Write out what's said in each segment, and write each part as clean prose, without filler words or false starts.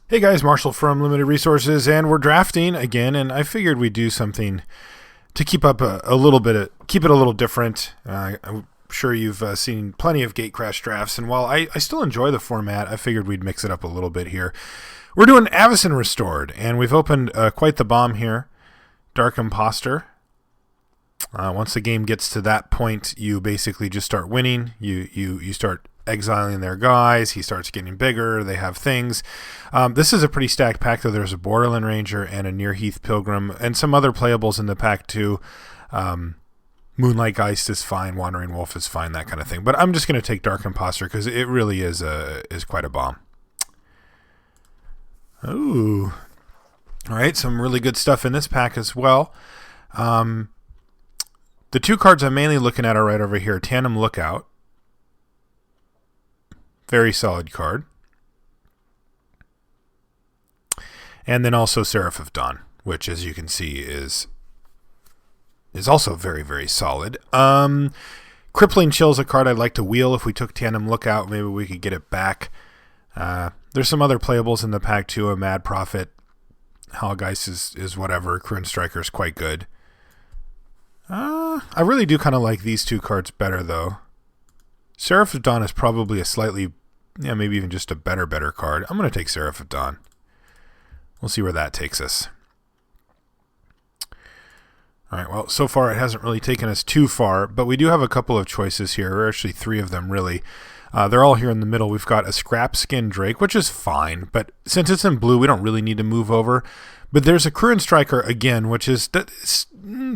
Hey guys, Marshall from Limited Resources, and we're drafting again, and I figured we'd do something to keep up a little bit, keep it a little different. I'm sure you've seen plenty of Gate Crash drafts, and while I still enjoy the format, I figured we'd mix it up a little bit here. We're doing Avacyn Restored, and we've opened quite the bomb here. Dark Imposter. Once the game gets to that point, you basically just start winning. You start exiling their guys. He starts getting bigger. They have things. This is a pretty stacked pack, though. There's a Borderland Ranger and a Near Heath Pilgrim and some other playables in the pack, too. Moonlight Geist is fine. Wandering Wolf is fine, that kind of thing. But I'm just going to take Dark Imposter because it really is quite a bomb. Ooh. All right, some really good stuff in this pack as well. The two cards I'm mainly looking at are right over here. Tandem Lookout. Very solid card. And then also Seraph of Dawn, which, as you can see, is also very, very solid. Crippling Chill is a card I'd like to wheel. If we took Tandem Lookout, maybe we could get it back. There's some other playables in the pack, too. A Mad Prophet. Hellgeist is whatever. Kryn Striker is quite good. I really do kind of like these two cards better, though. Seraph of Dawn is probably a slightly, maybe even just a better card. I'm going to take Seraph of Dawn. We'll see where that takes us. All right, well, so far it hasn't really taken us too far, but we do have a couple of choices here, or actually three of them, really. They're all here in the middle. We've got a Scrap Skin Drake, which is fine, but since it's in blue, we don't really need to move over. But there's a Kryn Striker again, which is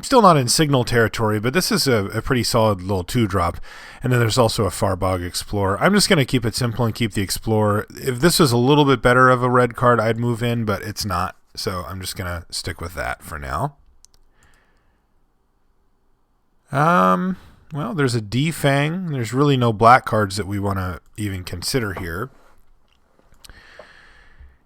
still not in Signal territory, but this is a pretty solid little 2-drop. And then there's also a Farbog Explorer. I'm just going to keep it simple and keep the Explorer. If this was a little bit better of a red card, I'd move in, but it's not. So I'm just going to stick with that for now. Well, there's a Defang. There's really no black cards that we want to even consider here.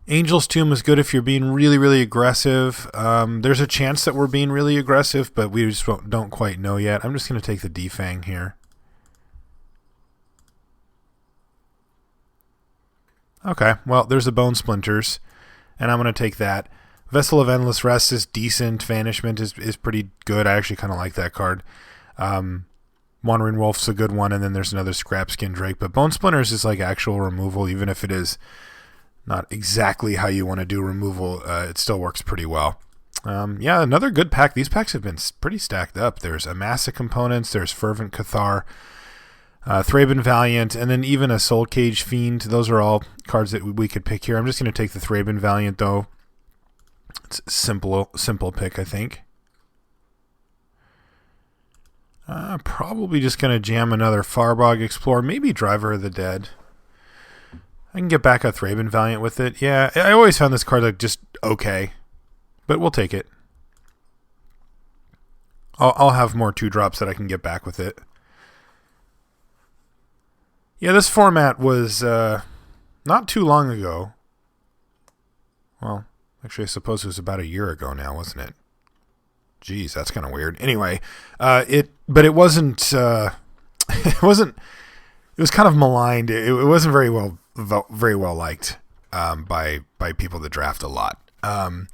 Angel's Tomb is good if you're being really, really aggressive. There's a chance that we're being really aggressive, but we just don't quite know yet. I'm just going to take the Defang here. Okay, well, there's the Bone Splinters, and I'm going to take that. Vessel of Endless Rest is decent. Vanishment is pretty good. I actually kind of like that card. Wandering Wolf's a good one, and then there's another Scrap Skin Drake. But Bone Splinters is like actual removal, even if it is not exactly how you want to do removal. It still works pretty well. Another good pack. These packs have been pretty stacked up. There's Amasa Components, there's Fervent Cathar, Thraben Valiant, and then even a Soul Cage Fiend. Those are all cards that we could pick here. I'm just going to take the Thraben Valiant, though. It's a simple pick, I think. Probably just going to jam another Farbog Explorer, maybe Driver of the Dead. I can get back a Thraben Valiant with it. Yeah, I always found this card like just okay, but we'll take it. I'll have more 2-drops that I can get back with it. Yeah, this format was not too long ago. Well, actually, I suppose it was about a year ago now, wasn't it? Jeez, that's kind of weird. Anyway, it wasn't. It wasn't. It was kind of maligned. It wasn't very well liked by people that draft a lot. I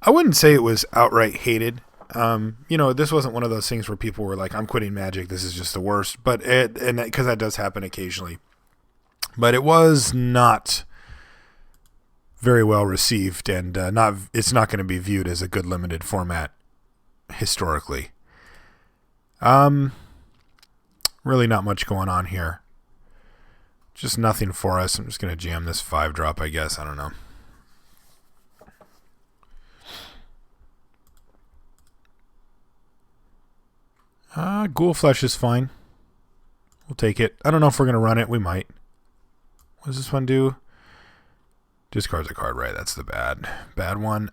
wouldn't say it was outright hated. This wasn't one of those things where people were like, "I'm quitting Magic. This is just the worst." But because that does happen occasionally. But it was not very well received, and it's not going to be viewed as a good limited format historically. Really not much going on here. Just nothing for us. I'm just going to jam this 5-drop, I guess. I don't know. Ghoul Flesh is fine. We'll take it. I don't know if we're going to run it. We might. What does this one do? Discards a card, right? That's the bad one.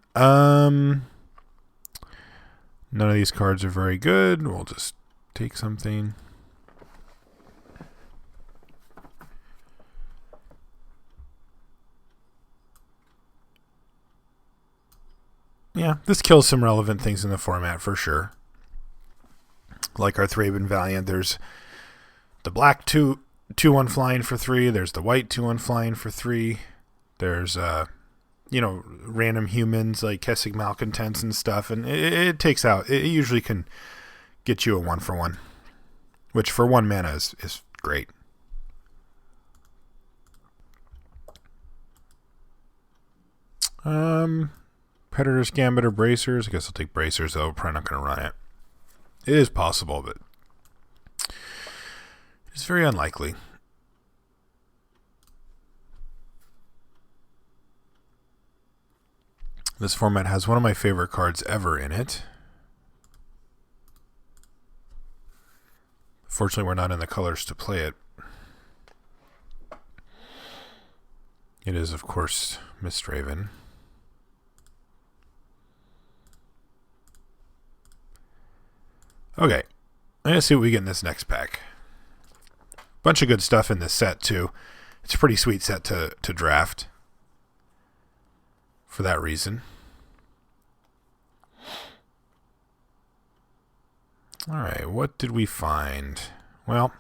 None of these cards are very good. We'll just take something. Yeah, this kills some relevant things in the format for sure. Like our Thraben Valiant, there's the black 2/1 flying for 3. There's the white 2/1 flying for 3. There's random humans like Kessig Malcontents and stuff, and it takes out. It usually can get you a 1-for-1, which for 1 mana is great. Predator's Gambit or Bracers. I guess I'll take Bracers, though. We're probably not going to run it. It is possible, but it's very unlikely. This format has one of my favorite cards ever in it. Fortunately, we're not in the colors to play it. It is, of course, Mistraven. Okay, I'm going to see what we get in this next pack. Bunch of good stuff in this set, too. It's a pretty sweet set to draft for that reason. Alright, what did we find? Well,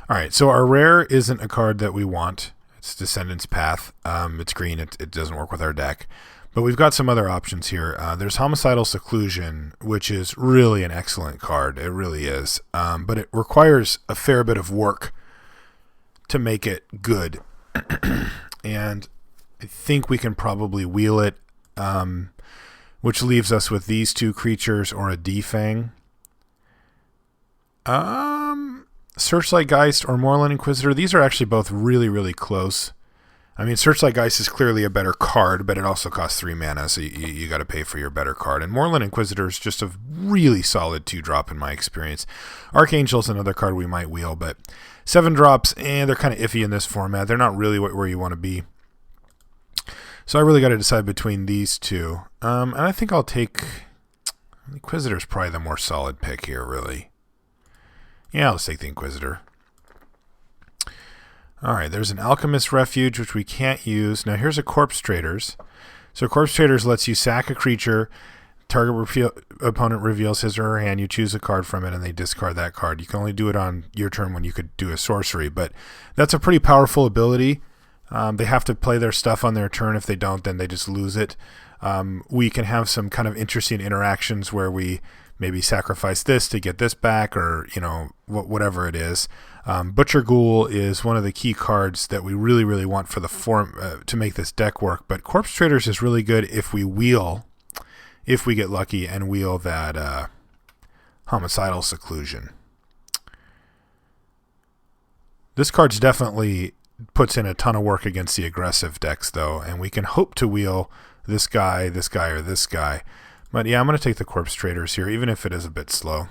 alright, so our rare isn't a card that we want. It's Descendant's Path. It's green. It doesn't work with our deck. But we've got some other options here. There's Homicidal Seclusion, which is really an excellent card. It really is. But it requires a fair bit of work to make it good. And I think we can probably wheel it, which leaves us with these 2 creatures or a Defang. Searchlight Geist or Moorland Inquisitor. These are actually both really, really close. I mean, Searchlight Geist is clearly a better card, but it also costs 3 mana, so you got to pay for your better card. And Moorland Inquisitor is just a really solid 2-drop in my experience. Archangel is another card we might wheel, but 7 drops, and they're kind of iffy in this format. They're not really where you want to be. So I really got to decide between these 2. And I think I'll take... Inquisitor's probably the more solid pick here, really. Yeah, let's take the Inquisitor. Alright, there's an Alchemist Refuge, which we can't use. Now, here's a Corpse Traders. So, Corpse Traders lets you sack a creature, target opponent reveals his or her hand, you choose a card from it, and they discard that card. You can only do it on your turn when you could do a sorcery, but that's a pretty powerful ability. They have to play their stuff on their turn. If they don't, then they just lose it. We can have some kind of interesting interactions where we maybe sacrifice this to get this back, or whatever it is. Butcher Ghoul is one of the key cards that we really, really want for the form to make this deck work. But Corpse Traders is really good if we get lucky and wheel that Homicidal Seclusion. This card's definitely puts in a ton of work against the aggressive decks, though, and we can hope to wheel this guy, or this guy. But yeah, I'm going to take the Corpse Traders here, even if it is a bit slow.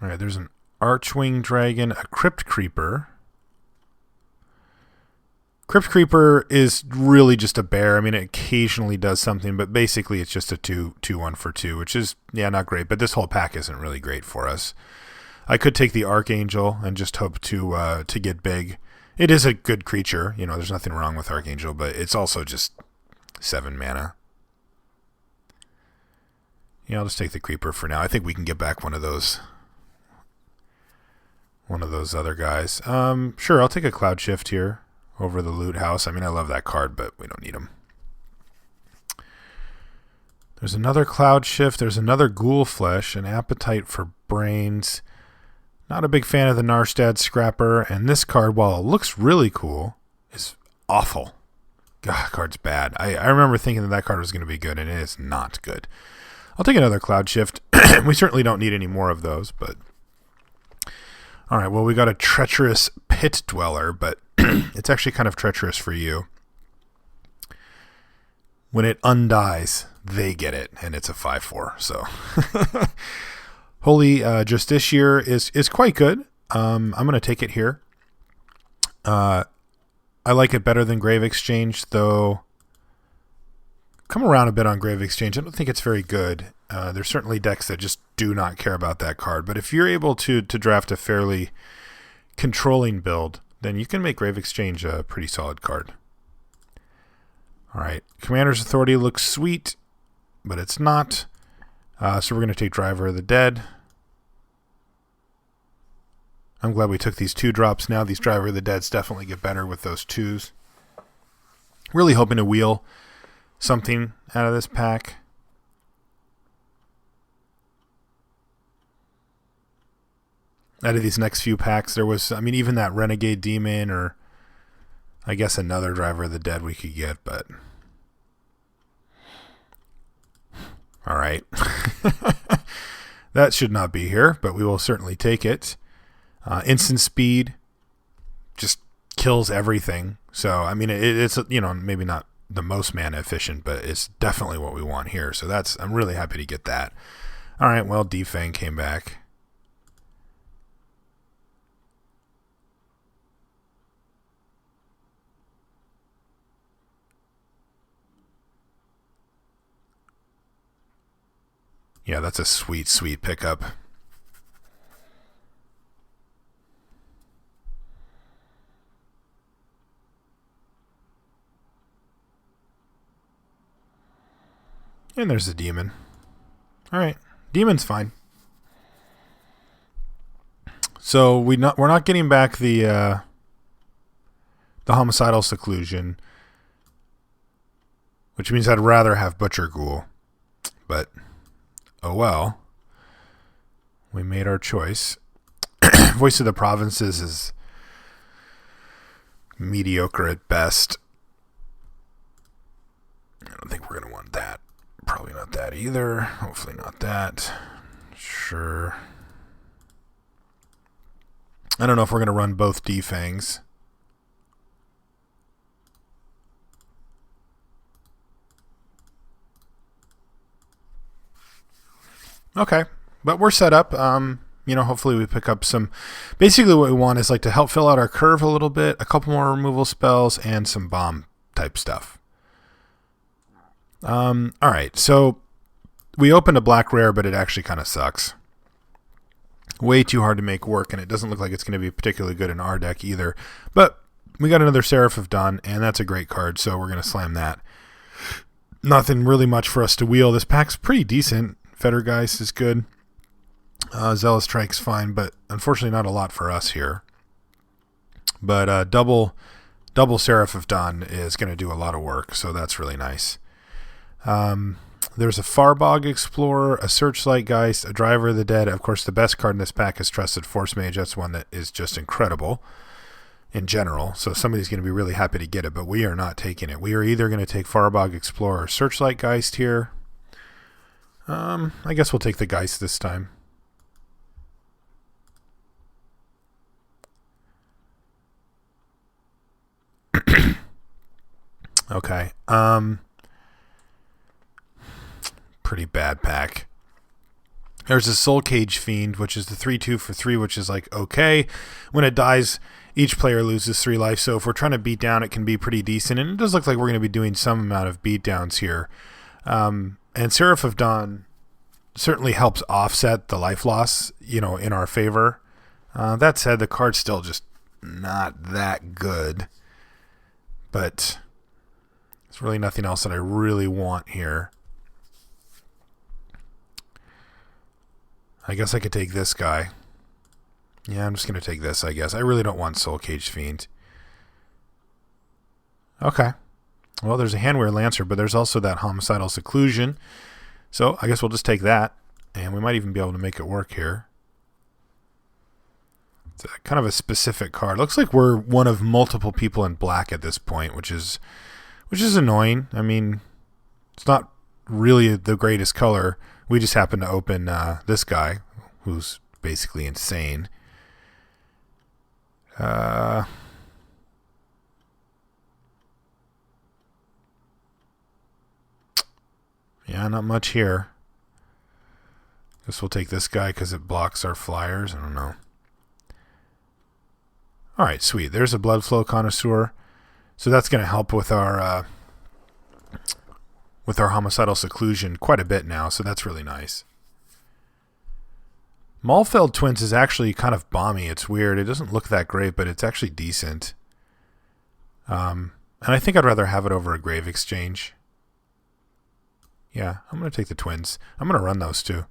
Alright, there's an Archwing Dragon, a Crypt Creeper. Crypt Creeper is really just a bear. I mean, it occasionally does something, but basically it's just a 2/1 for 2, which is, not great. But this whole pack isn't really great for us. I could take the Archangel and just hope to get big. It is a good creature. There's nothing wrong with Archangel, but it's also just 7 mana. Yeah, I'll just take the Creeper for now. I think we can get back one of those other guys. Sure, I'll take a Cloud Shift here over the Loot House. I mean, I love that card, but we don't need him. There's another Cloud Shift. There's another Ghoul Flesh, an Appetite for Brains. Not a big fan of the Narstad Scrapper. And this card, while it looks really cool, is awful. God, card's bad. I remember thinking that card was going to be good, and it is not good. I'll take another Cloud Shift. We certainly don't need any more of those, but... Alright, well, we got a Treacherous Pit Dweller, but it's actually kind of treacherous for you. When it undies, they get it, and it's a 5/4, so... Holy Justiciar is quite good. I'm going to take it here. I like it better than Grave Exchange, though... Come around a bit on Grave Exchange. I don't think it's very good. There's certainly decks that just do not care about that card. But if you're able to draft a fairly controlling build, then you can make Grave Exchange a pretty solid card. Alright, Commander's Authority looks sweet, but it's not. So we're going to take Driver of the Dead. I'm glad we took these 2 drops now. These Driver of the Deads definitely get better with those 2s. Really hoping to wheel something out of this pack. Out of these next few packs, there was, I mean, even that Renegade Demon, or I guess another Driver of the Dead we could get, but all right. That should not be here, but we will certainly take it. Instant speed just kills everything. So, I mean, it's, you know, maybe not the most mana efficient, but it's definitely what we want here. So I'm really happy to get that. All right, well, Defang came back. Yeah, that's a sweet, sweet pickup. And there's the Demon. All right, Demon's fine. So we're not getting back the Homicidal Seclusion, which means I'd rather have Butcher Ghoul, but oh well. We made our choice. Voice of the Provinces is mediocre at best. I don't think we're going to want that. Probably not that either. Hopefully not that. Sure. I don't know if we're going to run both Defangs. Okay, but we're set up. You know, hopefully we pick up some. Basically, what we want is like to help fill out our curve a little bit, a couple more removal spells, and some bomb type stuff. All right, so we opened a black rare, but it actually kind of sucks. Way too hard to make work, and it doesn't look like it's going to be particularly good in our deck either. But we got another Seraph of Dawn, and that's a great card, so we're going to slam that. Nothing really much for us to wheel. This pack's pretty decent. Fettergeist is good. Zealous Strike's fine, but unfortunately not a lot for us here. But double Seraph of Dawn is going to do a lot of work, so that's really nice. There's a Farbog Explorer, a Searchlight Geist, a Driver of the Dead. Of course, the best card in this pack is Trusted Force Mage. That's one that is just incredible in general. So somebody's going to be really happy to get it, but we are not taking it. We are either going to take Farbog Explorer or Searchlight Geist here. I guess we'll take the Geist this time. Okay. Pretty bad pack. There's a Soul Cage Fiend, which is the 3/2 for 3, which is like okay. When it dies, each player loses 3 life. So if we're trying to beat down, it can be pretty decent. And it does look like we're going to be doing some amount of beat downs here. And Seraph of Dawn certainly helps offset the life loss, you know, in our favor. That said, the card's still just not that good. But there's really nothing else that I really want here. I guess I could take this guy. Yeah, I'm just going to take this, I guess. I really don't want Soul Cage Fiend. Okay. Well, there's a Handwear Lancer, but there's also that Homicidal Seclusion. So I guess we'll just take that, and we might even be able to make it work here. It's kind of a specific card. Looks like we're one of multiple people in black at this point, which is annoying. I mean, it's not really the greatest color. We just happen to open this guy, who's basically insane. Yeah, not much here. Guess we'll take this guy because it blocks our flyers. I don't know. All right, sweet. There's a Bloodflow Connoisseur. So that's going to help with our Homicidal Seclusion quite a bit now, so that's really nice. Maulfeld Twins is actually kind of bomby. It's weird. It doesn't look that great, but it's actually decent. And I think I'd rather have it over a Grave Exchange. Yeah, I'm going to take the Twins. I'm going to run those too.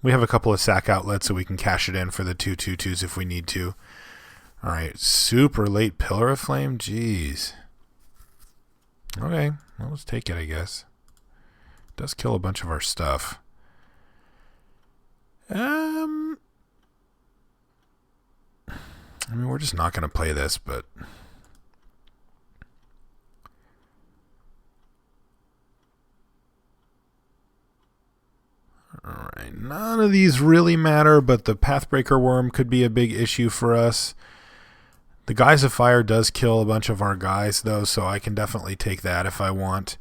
We have a couple of sack outlets so we can cash it in for the 2/2/2s if we need to. All right, super late Pillar of Flame. Jeez. Okay, well, let's take it, I guess. It does kill a bunch of our stuff. I mean, we're just not going to play this, but... Alright, none of these really matter, but the Pathbreaker Worm could be a big issue for us. The Guise of Fire does kill a bunch of our guys, though, so I can definitely take that if I want.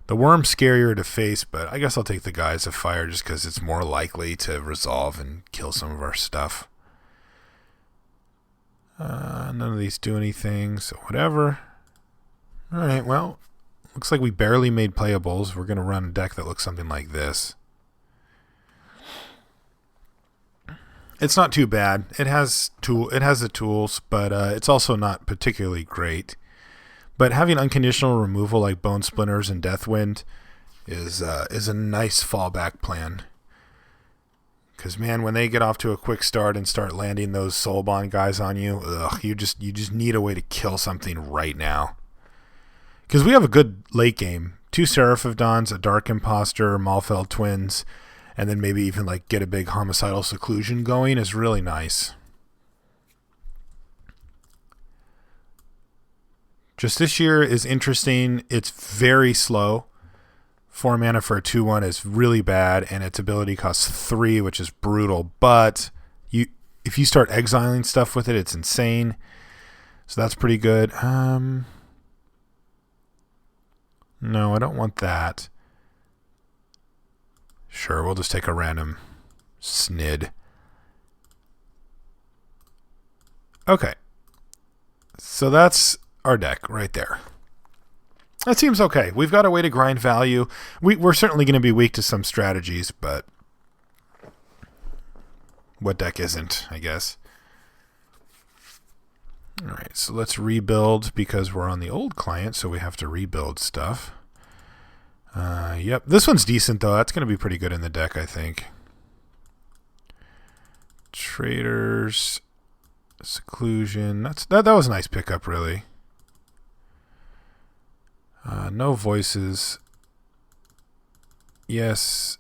The Worm's scarier to face, but I guess I'll take the Guise of Fire just because it's more likely to resolve and kill some of our stuff. None of these do anything, so whatever. Alright, well, looks like we barely made playables. We're going to run a deck that looks something like this. It's not too bad. It has the tools, but it's also not particularly great. But having unconditional removal like Bone Splinters and Deathwind is a nice fallback plan. Because man, when they get off to a quick start and start landing those Soulbond guys on you, you just need a way to kill something right now. Because we have a good late game: 2 Seraph of Dawns, a Dark Imposter, Malfeld Twins. And then maybe even like get a big Homicidal Seclusion going is really nice. Just this year is interesting. It's very slow. 4 mana for a 2/1 is really bad, and its ability costs 3, which is brutal. But if you start exiling stuff with it, it's insane. So that's pretty good. No, I don't want that. Sure, we'll just take a random snid. Okay. So that's our deck right there. That seems okay. We've got a way to grind value. We're certainly going to be weak to some strategies, but what deck isn't, I guess. All right, so let's rebuild because we're on the old client, so we have to rebuild stuff. Yep, this one's decent, though. That's going to be pretty good in the deck, I think. Traders, Seclusion. That was a nice pickup, really. No voices. Yes.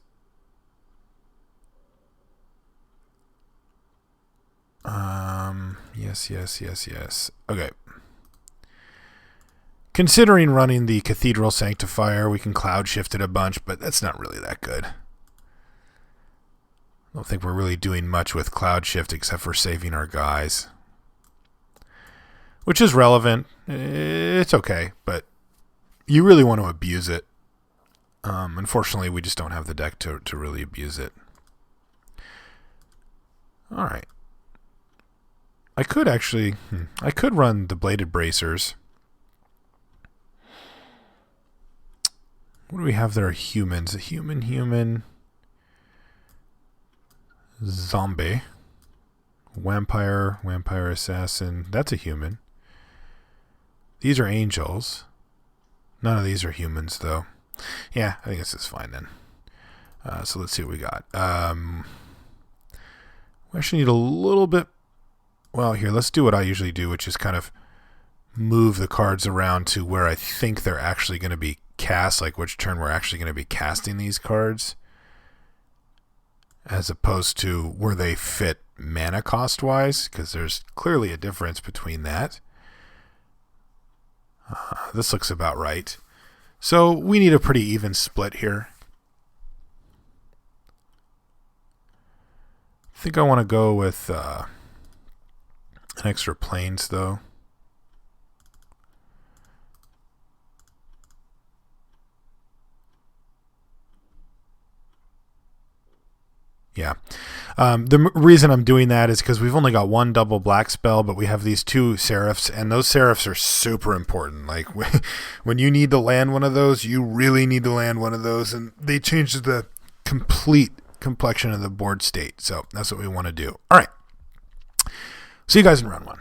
Yes. Okay. Considering running the Cathedral Sanctifier, we can cloud shift it a bunch, but that's not really that good. I don't think we're really doing much with cloud shift except for saving our guys. Which is relevant. It's okay, but you really want to abuse it. Unfortunately, we just don't have the deck to really abuse it. Alright. I could run the Bladed Bracers. What do we have that are humans? A human, zombie, vampire assassin. That's a human. These are angels. None of these are humans, though. Yeah, I think this is fine then. So let's see what we got. We actually need a little bit. Well, here, let's do what I usually do, which is kind of move the cards around to where I think they're actually going to be cast, like which turn we're actually going to be casting these cards, as opposed to where they fit mana cost wise, because there's clearly a difference between that. This looks about right. So we need a pretty even split here. I think I want to go with an extra planes, though. Yeah. The reason I'm doing that is because we've only got one double black spell, but we have these 2 Seraphs, and those Seraphs are super important. Like, when you need to land one of those, you really need to land one of those, and they change the complete complexion of the board state. So that's what we want to do. All right. See you guys in round 1.